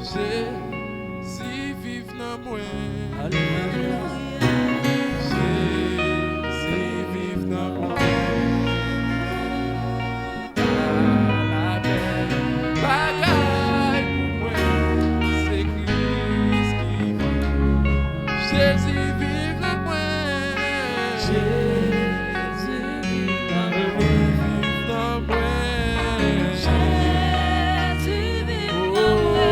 Jésus vive dans moi. Alléluia. Jésus vive dans moi. La belle bagaille pour moi, c'est Christ qui vit. Jésus vive dans moi. Jésus vive dans moi. Vive dans moi. Jésus vive dans moi.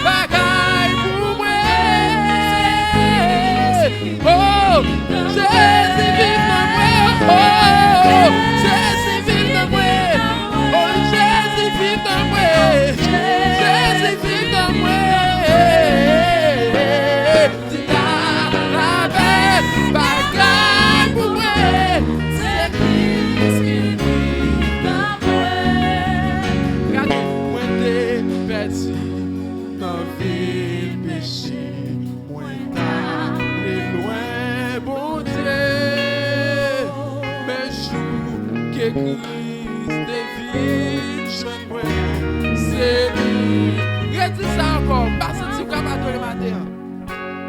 Bagaille pour moi. Oh, Jésus vive dans moi. Oh, Jésus vive dans moi. Oh, Jésus vive dans moi. Jésus vive dans moi. La belle bagaille pour moi. C'est Christ qui vit dans moi. Regardez, moi t'es perdu dans ville péché, moi t'es loin, bon Dieu. Mais jour que Christ devine, jeune moi, c'est lui. Redis ça encore, parce que tu es capable de le matin.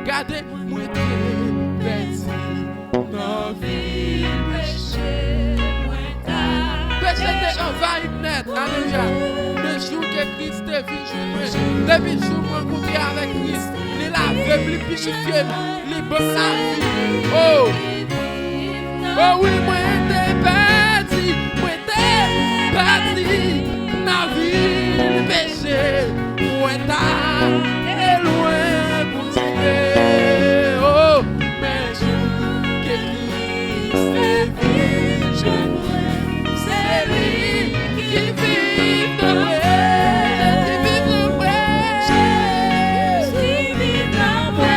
Regardez, moi t'es perdu dans ville péché. Péché t'es envahi net, alléluia. Le jour que Christ te vit jouer, depuis le jour où on rencontre avec Christ, il a fait plus purifié, il bonne la vie. Oh, oh oui, moi t'es parti, dans la vie, le péché, moi t'es loin pour tirer. Oh, mais jour que Christ te vit jouer, c'est lui qui vit dans moi. Jésus vive dans moi. Jésus vive dans moi.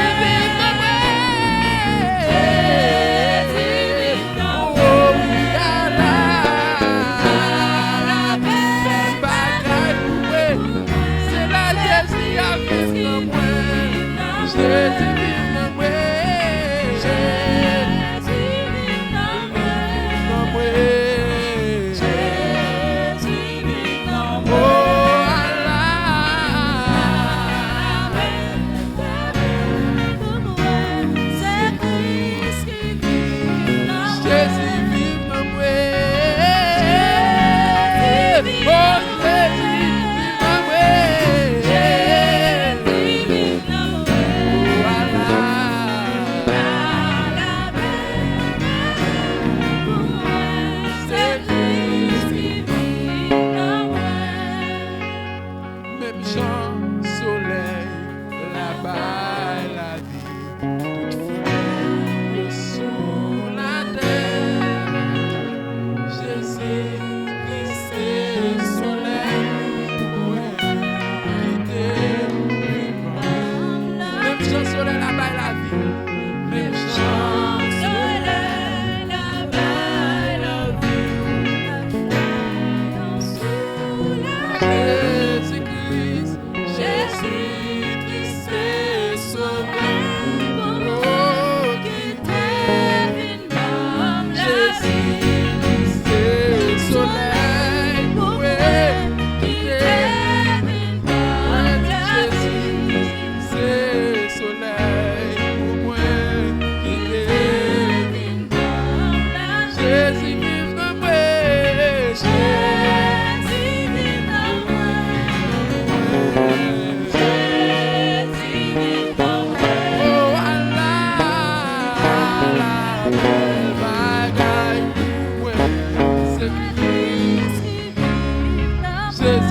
Yeah.